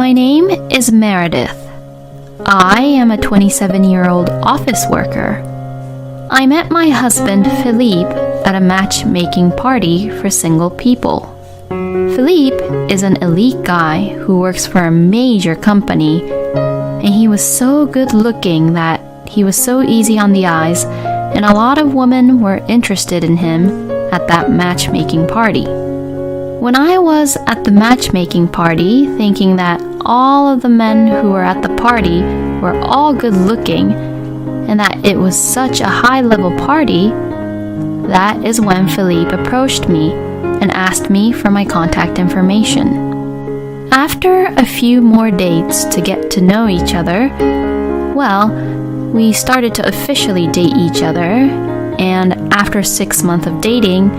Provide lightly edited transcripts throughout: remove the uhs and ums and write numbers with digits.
My name is Meredith. I am a 27-year-old office worker. I met my husband Philippe at a matchmaking party for single people. Philippe is an elite guy who works for a major company, and he was so good looking that he was so easy on the eyes, and a lot of women were interested in him at that matchmaking party. When I was at the matchmaking party thinking that all of the men who were at the party were all good looking and that it was such a high-level party, that is when Philippe approached me and asked me for my contact information. After a few more dates to get to know each other, well, we started to officially date each other, and after 6 months of dating,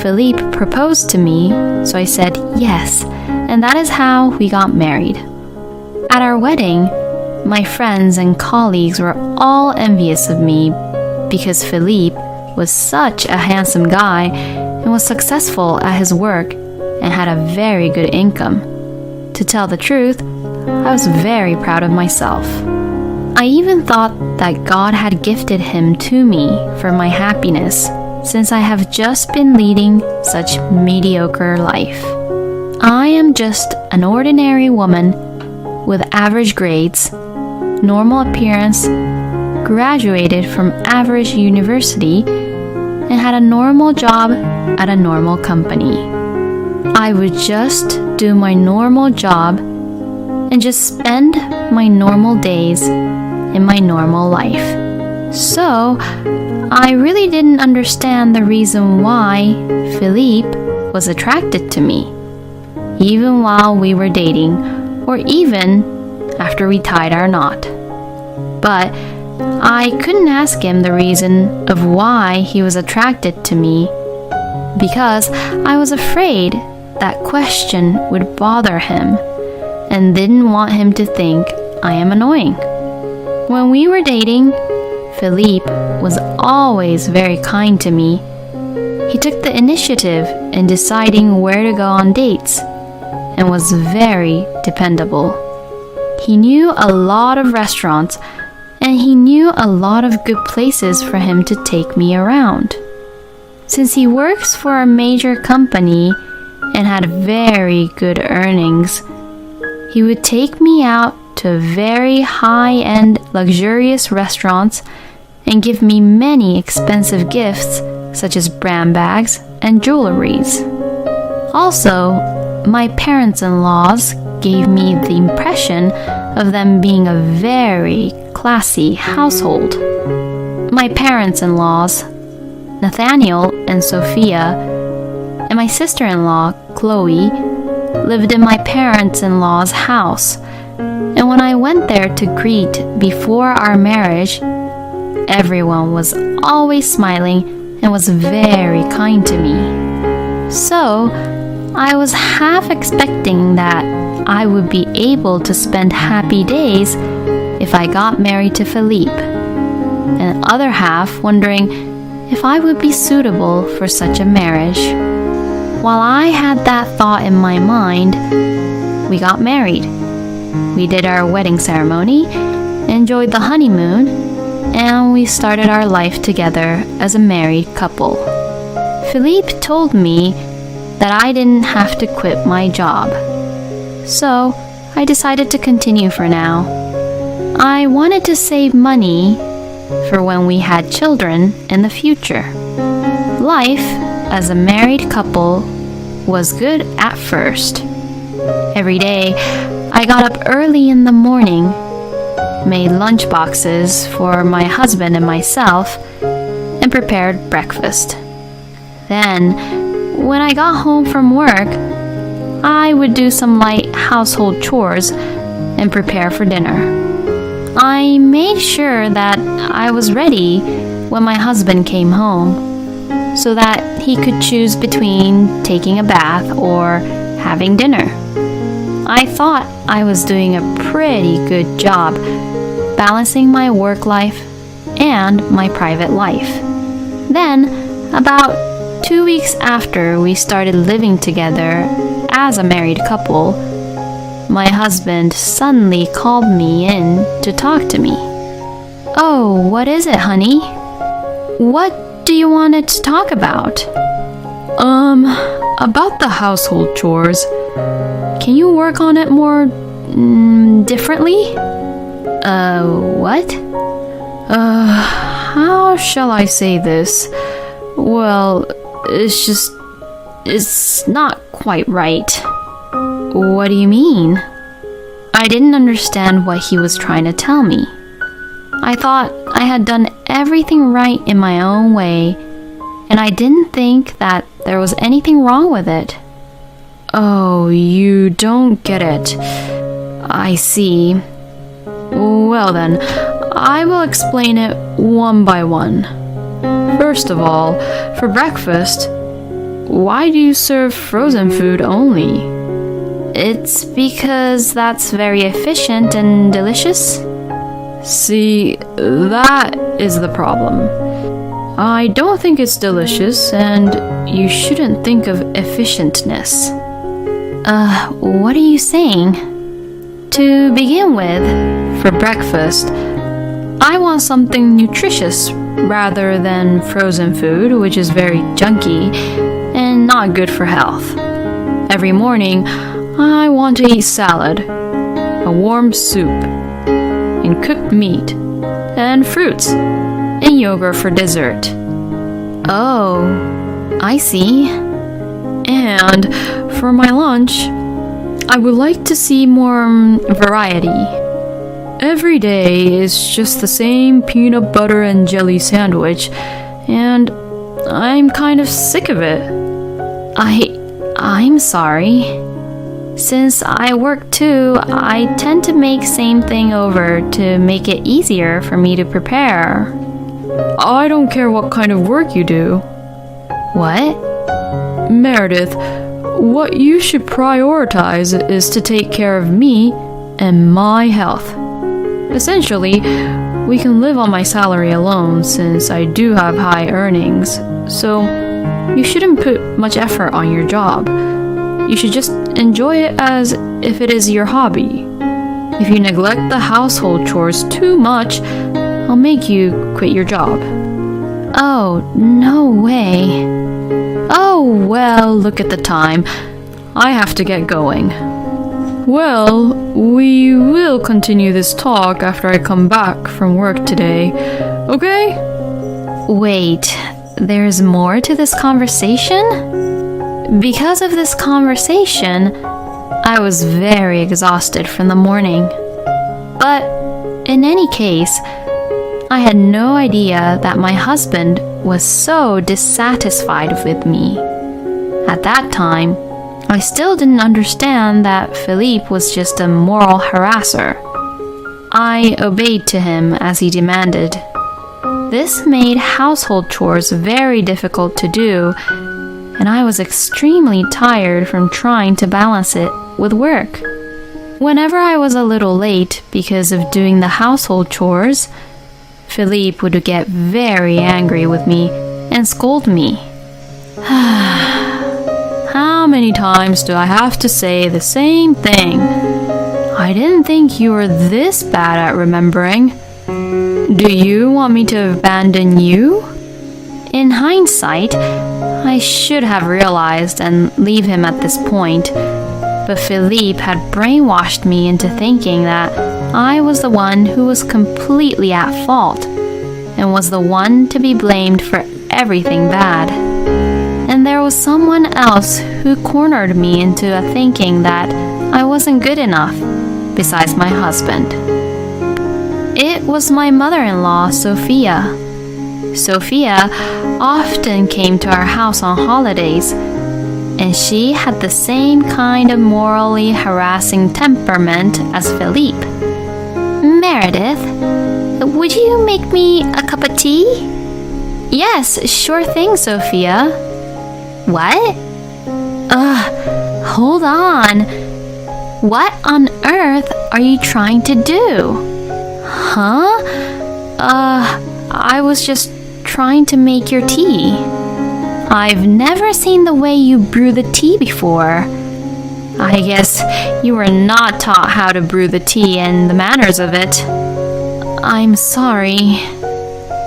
Philippe proposed to me, so I said yes, and that is how we got married. At our wedding, my friends and colleagues were all envious of me because Philippe was such a handsome guy and was successful at his work and had a very good income. To tell the truth, I was very proud of myself. I even thought that God had gifted him to me for my happiness, since I have just been leading such mediocre life. I am just an ordinary woman with average grades, normal appearance, graduated from average university, and had a normal job at a normal company. I would just do my normal job and just spend my normal days in my normal life. So, I really didn't understand the reason why Philippe was attracted to me, even while we were dating, or even after we tied our knot. But I couldn't ask him the reason of why he was attracted to me because I was afraid that question would bother him and didn't want him to think I am annoying. When we were dating, Philippe was always very kind to me. He took the initiative in deciding where to go on dates and was very dependable. He knew a lot of restaurants and he knew a lot of good places for him to take me around. Since he works for a major company and had very good earnings, he would take me out to very high-end luxurious restaurants and give me many expensive gifts such as brand bags and jewelries. Also, my parents-in-laws gave me the impression of them being a very classy household. My parents-in-laws, Nathaniel and Sophia, and my sister-in-law, Chloe, lived in my parents-in-law's house, and when I went there to greet before our marriage, everyone was always smiling and was very kind to me. So, I was half expecting that I would be able to spend happy days if I got married to Philippe, and the other half wondering if I would be suitable for such a marriage. While I had that thought in my mind, we got married. We did our wedding ceremony, enjoyed the honeymoon, and we started our life together as a married couple. Philippe told me that I didn't have to quit my job. So, I decided to continue for now. I wanted to save money for when we had children in the future. Life as a married couple was good at first. Every day, I got up early in the morning, made lunch boxes for my husband and myself, and prepared breakfast. Then, when I got home from work, I would do some light household chores and prepare for dinner. I made sure that I was ready when my husband came home, so that he could choose between taking a bath or having dinner. I thought I was doing a pretty good job balancing my work life and my private life. Then, about 2 weeks after we started living together as a married couple, my husband suddenly called me in to talk to me. Oh, what is it, honey? What do you want to talk about? About the household chores. Can you work on it more differently? What? How shall I say this? Well, it's not quite right. What do you mean? I didn't understand what he was trying to tell me. I thought I had done everything right in my own way, and I didn't think that there was anything wrong with it. Oh, you don't get it. I see. Well then, I will explain it one by one. First of all, for breakfast, why do you serve frozen food only? It's because that's very efficient and delicious. See, that is the problem. I don't think it's delicious, and you shouldn't think of efficientness. What are you saying? To begin with, for breakfast, I want something nutritious rather than frozen food, which is very junky and not good for health. Every morning, I want to eat salad, a warm soup, and cooked meat, and fruits, and yogurt for dessert. Oh, I see. And for my lunch, I would like to see more variety. Every day is just the same peanut butter and jelly sandwich, and I'm kind of sick of it. I'm sorry. Since I work too, I tend to make same thing over to make it easier for me to prepare. I don't care what kind of work you do. What? Meredith, what you should prioritize is to take care of me and my health. Essentially, we can live on my salary alone since I do have high earnings, so you shouldn't put much effort on your job. You should just enjoy it as if it is your hobby. If you neglect the household chores too much, I'll make you quit your job. Oh, no way. Oh, well, look at the time. I have to get going. Well, we will continue this talk after I come back from work today, okay? Wait, there's more to this conversation? Because of this conversation, I was very exhausted from the morning. But in any case, I had no idea that my husband was so dissatisfied with me. At that time, I still didn't understand that Philippe was just a moral harasser. I obeyed to him as he demanded. This made household chores very difficult to do, and I was extremely tired from trying to balance it with work. Whenever I was a little late because of doing the household chores, Philippe would get very angry with me and scold me. How many times do I have to say the same thing? I didn't think you were this bad at remembering. Do you want me to abandon you? In hindsight, I should have realized and leave him at this point, but Philippe had brainwashed me into thinking that I was the one who was completely at fault and was the one to be blamed for everything bad. And there was someone else who cornered me into thinking that I wasn't good enough, besides my husband. It was my mother-in-law, Sophia. Sophia often came to our house on holidays, and she had the same kind of morally harassing temperament as Philippe. Meredith, would you make me a cup of tea? Yes, sure thing, Sophia. What? Hold on. What on earth are you trying to do? Huh? I was just trying to make your tea. I've never seen the way you brew the tea before. I guess you were not taught how to brew the tea and the manners of it. I'm sorry.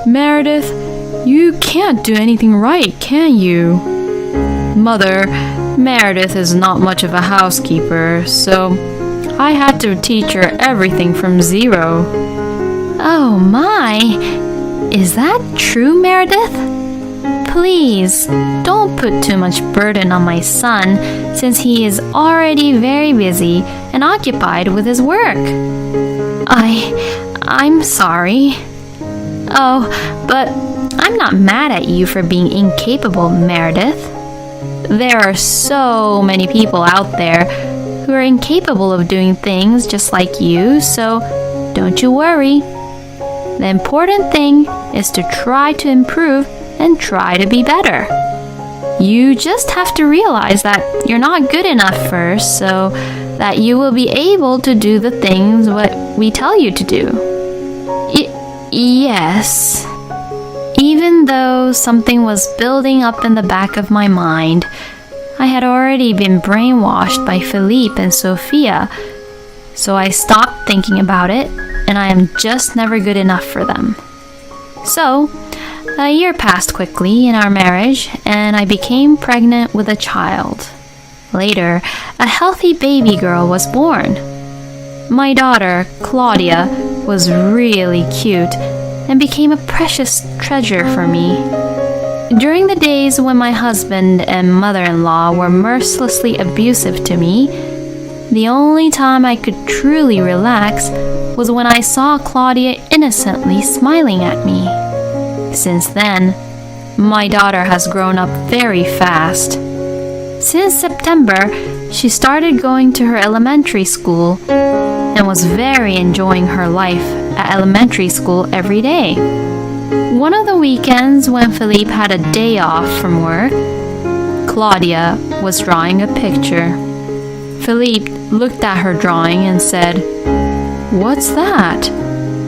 Meredith, you can't do anything right, can you? Mother, Meredith is not much of a housekeeper, so I had to teach her everything from zero. Oh my! Is that true, Meredith? Please, don't put too much burden on my son, since he is already very busy and occupied with his work. I'm sorry. Oh, but I'm not mad at you for being incapable, Meredith. There are so many people out there who are incapable of doing things just like you, so don't you worry. The important thing is to try to improve and try to be better. You just have to realize that you're not good enough first, so that you will be able to do the things what we tell you to do. Yes. Even though something was building up in the back of my mind, I had already been brainwashed by Philippe and Sophia, so I stopped thinking about it, and I am just never good enough for them. So, a year passed quickly in our marriage, and I became pregnant with a child. Later, a healthy baby girl was born. My daughter, Claudia, was really cute and became a precious treasure for me. During the days when my husband and mother-in-law were mercilessly abusive to me, the only time I could truly relax was when I saw Claudia innocently smiling at me. Since then, my daughter has grown up very fast. Since September, she started going to her elementary school and was very enjoying her life at elementary school every day. One of the weekends when Philippe had a day off from work, Claudia was drawing a picture. Philippe looked at her drawing and said, "What's that?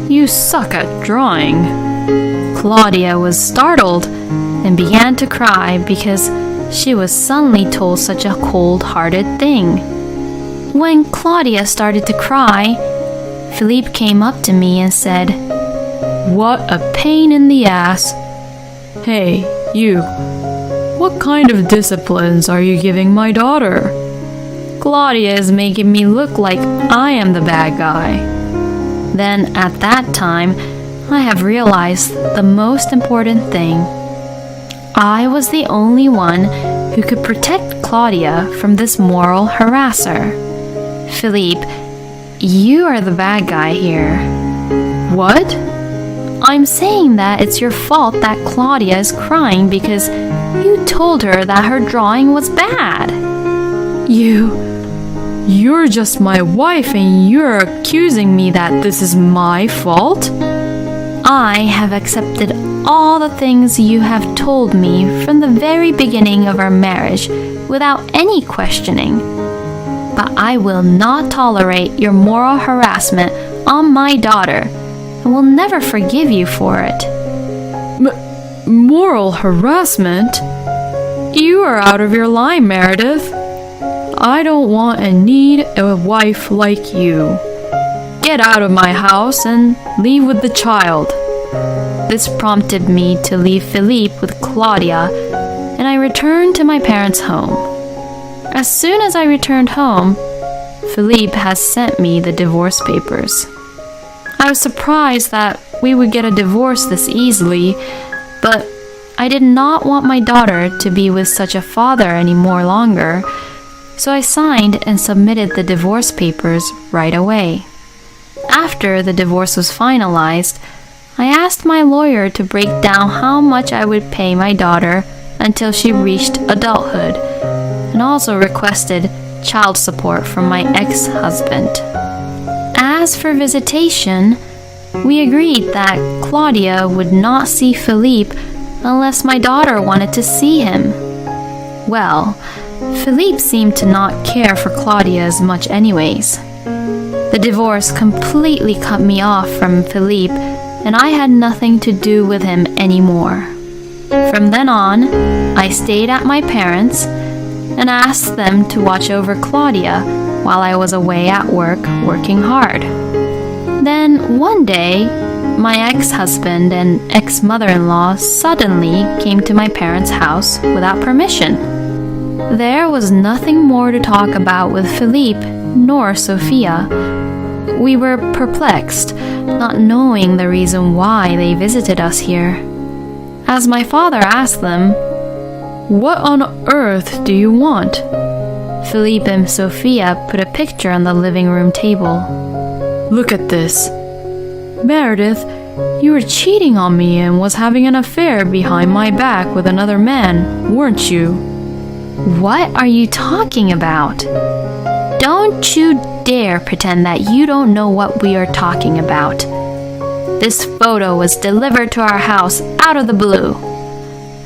You suck at drawing." Claudia was startled and began to cry because she was suddenly told such a cold-hearted thing. When Claudia started to cry, Philippe came up to me and said, "What a pain in the ass. Hey, you, what kind of disciplines are you giving my daughter? Claudia is making me look like I am the bad guy." Then at that time, I have realized the most important thing. I was the only one who could protect Claudia from this moral harasser. Philippe, you are the bad guy here. What? I'm saying that it's your fault that Claudia is crying because you told her that her drawing was bad. You're just my wife and you're accusing me that this is my fault? I have accepted all the things you have told me from the very beginning of our marriage without any questioning. But I will not tolerate your moral harassment on my daughter and will never forgive you for it. Moral harassment? You are out of your line, Meredith. I don't want and need a wife like you. Get out of my house and leave with the child. This prompted me to leave Philippe with Claudia, and I returned to my parents' home. As soon as I returned home, Philippe has sent me the divorce papers. I was surprised that we would get a divorce this easily, but I did not want my daughter to be with such a father any more longer, so I signed and submitted the divorce papers right away. After the divorce was finalized, I asked my lawyer to break down how much I would pay my daughter until she reached adulthood, and also requested child support from my ex-husband. As for visitation, we agreed that Claudia would not see Philippe unless my daughter wanted to see him. Well, Philippe seemed to not care for Claudia as much anyways. The divorce completely cut me off from Philippe, and I had nothing to do with him anymore. From then on, I stayed at my parents', and asked them to watch over Claudia while I was away at work working hard. Then one day, my ex-husband and ex-mother-in-law suddenly came to my parents' house without permission. There was nothing more to talk about with Philippe nor Sophia. We were perplexed, not knowing the reason why they visited us here. As my father asked them, What on earth do you want? Philippe and Sophia put a picture on the living room table. Look at this. Meredith, you were cheating on me and was having an affair behind my back with another man, weren't you? What are you talking about? Don't you dare pretend that you don't know what we are talking about. This photo was delivered to our house out of the blue.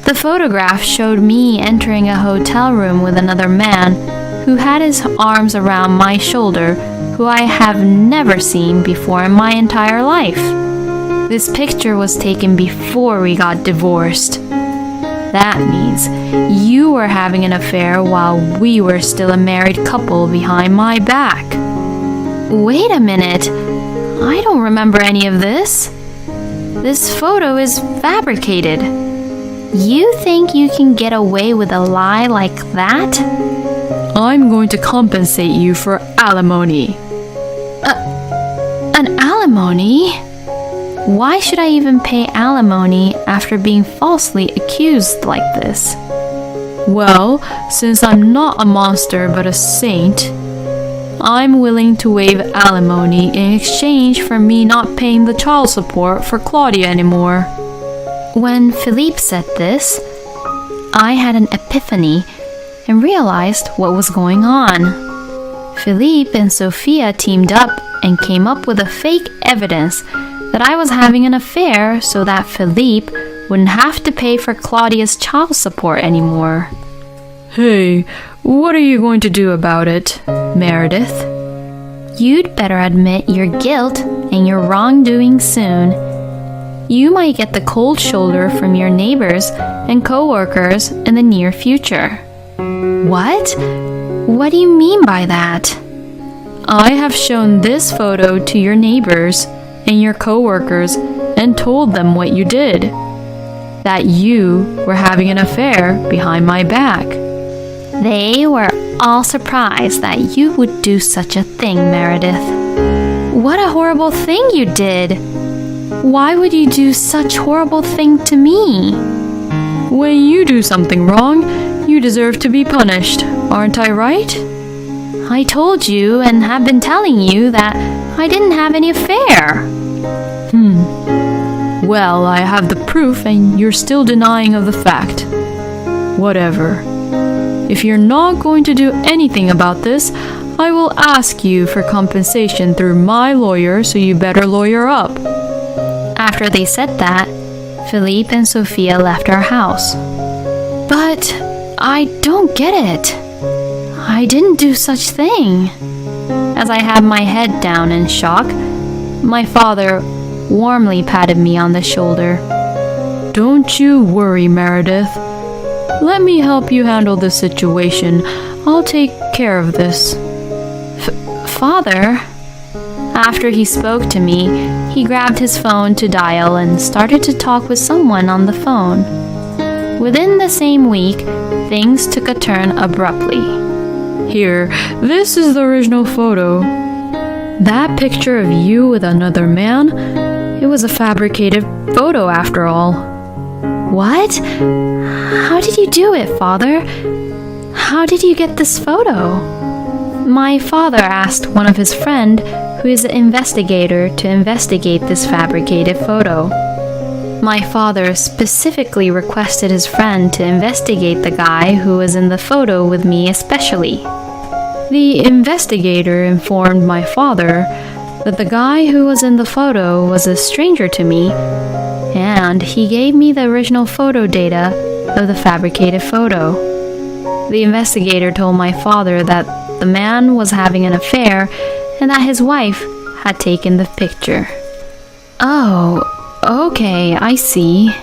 The photograph showed me entering a hotel room with another man who had his arms around my shoulder, who I have never seen before in my entire life. This picture was taken before we got divorced. That means you were having an affair while we were still a married couple behind my back. Wait a minute. I don't remember any of this. This photo is fabricated. You think you can get away with a lie like that? I'm going to compensate you for alimony. An alimony? Why should I even pay alimony after being falsely accused like this? Well, since I'm not a monster but a saint, I'm willing to waive alimony in exchange for me not paying the child support for Claudia anymore. When Philippe said this, I had an epiphany and realized what was going on. Philippe and Sophia teamed up and came up with a fake evidence that I was having an affair so that Philippe wouldn't have to pay for Claudia's child support anymore. Hey, what are you going to do about it, Meredith? You'd better admit your guilt and your wrongdoing soon. You might get the cold shoulder from your neighbors and co-workers in the near future. What? What do you mean by that? I have shown this photo to your neighbors and your co-workers and told them what you did. That you were having an affair behind my back. They were all surprised that you would do such a thing, Meredith. What a horrible thing you did! Why would you do such horrible thing to me? When you do something wrong, you deserve to be punished, aren't I right? I told you and have been telling you that I didn't have any affair. Well, I have the proof and you're still denying of the fact. Whatever. If you're not going to do anything about this, I will ask you for compensation through my lawyer, so you better lawyer up. After they said that, Philippe and Sophia left our house. But I don't get it. I didn't do such thing. As I had my head down in shock, my father warmly patted me on the shoulder. Don't you worry, Meredith. Let me help you handle this situation. I'll take care of this. Father? After he spoke to me, he grabbed his phone to dial and started to talk with someone on the phone. Within the same week, things took a turn abruptly. Here, this is the original photo. That picture of you with another man, it was a fabricated photo after all. What? How did you do it, Father? How did you get this photo? My father asked one of his friends, who is an investigator, to investigate this fabricated photo. My father specifically requested his friend to investigate the guy who was in the photo with me especially. The investigator informed my father that the guy who was in the photo was a stranger to me, and he gave me the original photo data of the fabricated photo. The investigator told my father that the man was having an affair and that his wife had taken the picture. Oh, okay, I see.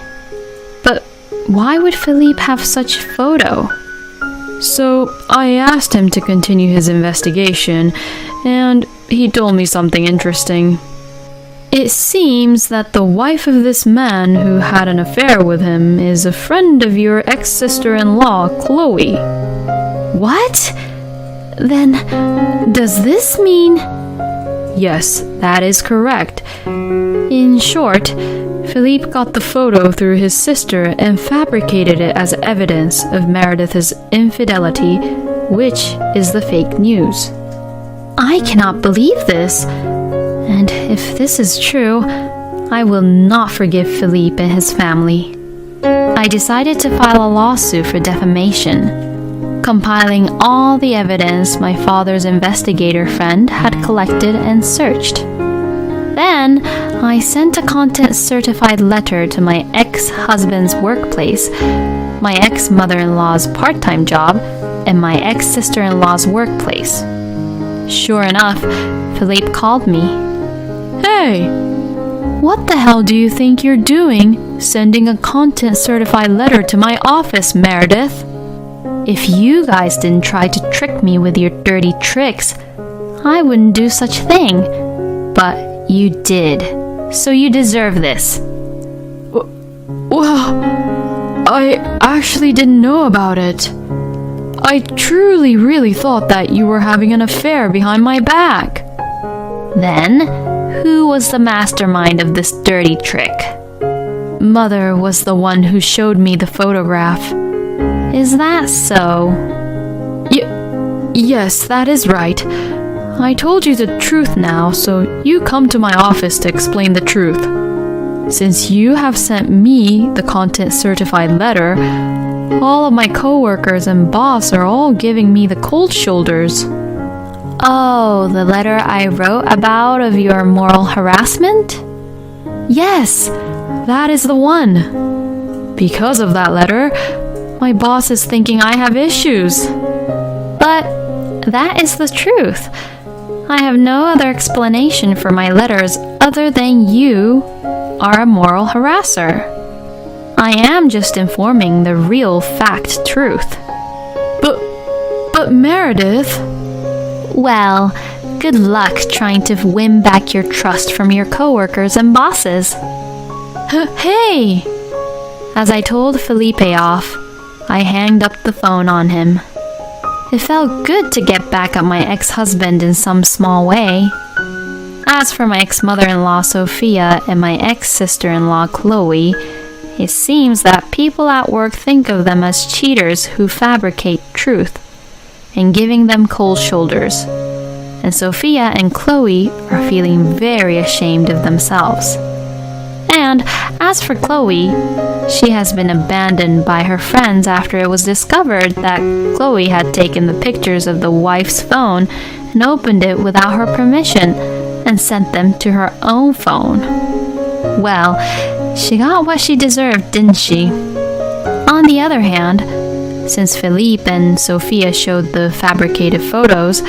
But why would Philippe have such a photo? So I asked him to continue his investigation, and he told me something interesting. It seems that the wife of this man who had an affair with him is a friend of your ex-sister-in-law, Chloe. What? Then, does this mean... Yes, that is correct. In short, Philippe got the photo through his sister and fabricated it as evidence of Meredith's infidelity, which is the fake news. I cannot believe this. And if this is true, I will not forgive Philippe and his family. I decided to file a lawsuit for defamation, compiling all the evidence my father's investigator friend had collected and searched. Then, I sent a content-certified letter to my ex-husband's workplace, my ex-mother-in-law's part-time job, and my ex-sister-in-law's workplace. Sure enough, Philippe called me. Hey! What the hell do you think you're doing, sending a content-certified letter to my office, Meredith? If you guys didn't try to trick me with your dirty tricks, I wouldn't do such thing. But you did, so you deserve this. Well, I actually didn't know about it. I truly really thought that you were having an affair behind my back. Then, who was the mastermind of this dirty trick? Mother was the one who showed me the photograph. Is that so? Yes, that is right. I told you the truth now, so you come to my office to explain the truth. Since you have sent me the content-certified letter, all of my coworkers and boss are all giving me the cold shoulders. Oh, the letter I wrote about of your moral harassment? Yes, that is the one. Because of that letter, my boss is thinking I have issues. But that is the truth. I have no other explanation for my letters other than you are a moral harasser. I am just informing the real fact truth. But Meredith... Well, good luck trying to win back your trust from your coworkers and bosses. Hey! As I told Felipe off, I hanged up the phone on him. It felt good to get back at my ex-husband in some small way. As for my ex-mother-in-law Sophia and my ex-sister-in-law Chloe, it seems that people at work think of them as cheaters who fabricate truth and giving them cold shoulders. And Sophia and Chloe are feeling very ashamed of themselves. And as for Chloe, she has been abandoned by her friends after it was discovered that Chloe had taken the pictures of the wife's phone and opened it without her permission and sent them to her own phone. Well, she got what she deserved, didn't she? On the other hand, since Philippe and Sophia showed the fabricated photos,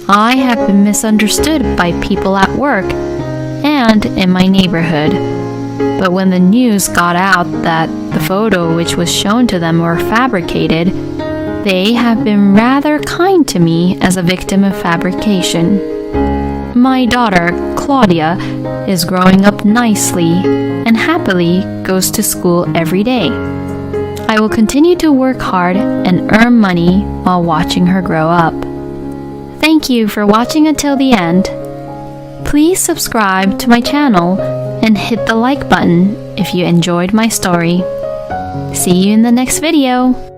I have been misunderstood by people at work and in my neighborhood. But when the news got out that the photo which was shown to them were fabricated, they have been rather kind to me as a victim of fabrication. My daughter, Claudia, is growing up nicely and happily goes to school every day. I will continue to work hard and earn money while watching her grow up. Thank you for watching until the end. Please subscribe to my channel and hit the like button if you enjoyed my story. See you in the next video.